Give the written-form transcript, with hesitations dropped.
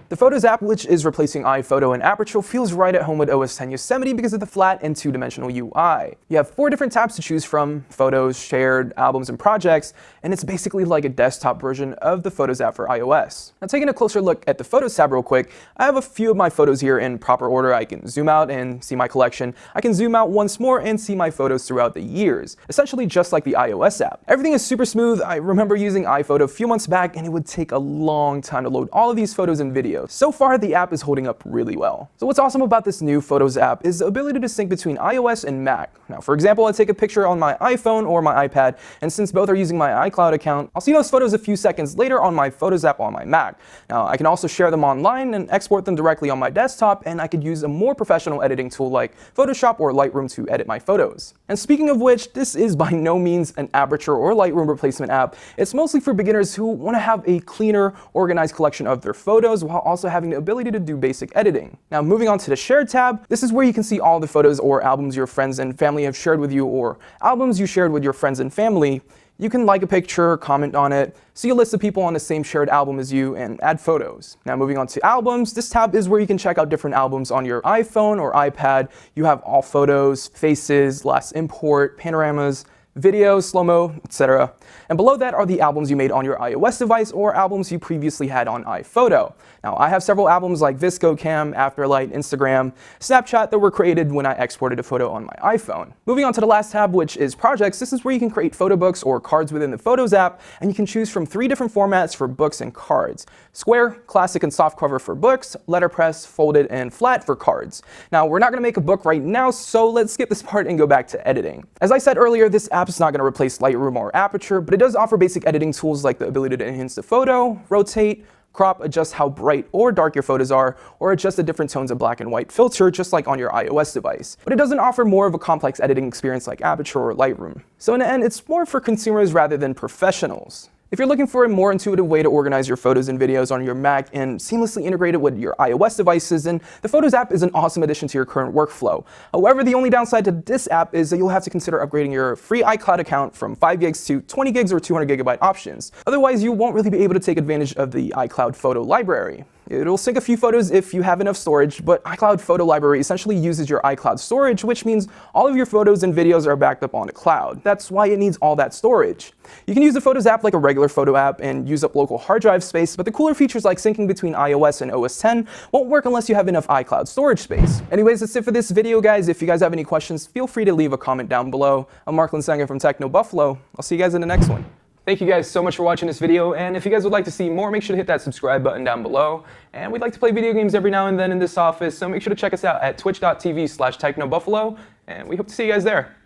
The Photos app, which is replacing iPhoto and Aperture, feels right at home with OS X Yosemite because of the flat and two-dimensional UI. You have 4 different tabs to choose from: Photos, Shared, Albums, and Projects, and it's basically like a desktop version of the Photos app for iOS. Now, taking a closer look at the Photos tab real quick, I have a few of my photos here in proper order. I can zoom out and see my collection. I can zoom out once more and see my photos throughout the years, essentially just like the iOS app. Everything is super smooth. I remember using iPhoto a few months back, and it would take a long time to load all of these photos and videos. So far, the app is holding up really well. So what's awesome about this new Photos app is the ability to sync between iOS and Mac. Now, for example, I take a picture on my iPhone or my iPad, and since both are using my iCloud account, I'll see those photos a few seconds later on my Photos app on my Mac. Now, I can also share them online and export them directly on my desktop, and I could use a more professional editing tool like Photoshop or Lightroom to edit my photos. And speaking of which, this is by no means an Aperture or Lightroom replacement app. It's mostly for beginners who want to have a cleaner, organized collection of their photos while also having the ability to do basic editing. Now, moving on to the Shared tab, this is where you can see all the photos or albums your friends and family have shared with you, or albums you shared with your friends and family. You can like a picture, comment on it, see a list of people on the same shared album as you, and add photos. Now, moving on to albums, this tab is where you can check out different albums on your iPhone or iPad. You have all photos, faces, last import, panoramas, video, slow-mo, etc. And below that are the albums you made on your iOS device or albums you previously had on iPhoto. Now, I have several albums like ViscoCam, Afterlight, Instagram, Snapchat that were created when I exported a photo on my iPhone. Moving on to the last tab, which is Projects, this is where you can create photo books or cards within the Photos app, and you can choose from 3 different formats for books and cards: square, classic, and soft cover for books, letterpress, folded, and flat for cards. Now, we're not going to make a book right now, so let's skip this part and go back to editing. As I said earlier, this app is not going to replace Lightroom or Aperture, but it does offer basic editing tools like the ability to enhance the photo, rotate, crop, adjust how bright or dark your photos are, or adjust the different tones of black and white filter just like on your iOS device. But it doesn't offer more of a complex editing experience like Aperture or Lightroom. So in the end, it's more for consumers rather than professionals. If you're looking for a more intuitive way to organize your photos and videos on your Mac and seamlessly integrate it with your iOS devices, then the Photos app is an awesome addition to your current workflow. However, the only downside to this app is that you'll have to consider upgrading your free iCloud account from 5 gigs to 20 gigs or 200 gigabyte options. Otherwise, you won't really be able to take advantage of the iCloud photo library. It'll sync a few photos if you have enough storage, but iCloud Photo Library essentially uses your iCloud storage, which means all of your photos and videos are backed up on the cloud. That's why it needs all that storage. You can use the Photos app like a regular photo app and use up local hard drive space, but the cooler features like syncing between iOS and OS X won't work unless you have enough iCloud storage space. Anyways, that's it for this video, guys. If you guys have any questions, feel free to leave a comment down below. I'm Mark Linsanger from Techno Buffalo. I'll see you guys in the next one. Thank you guys so much for watching this video, and if you guys would like to see more, make sure to hit that subscribe button down below. And we'd like to play video games every now and then in this office, so make sure to check us out at twitch.tv/technobuffalo, and we hope to see you guys there.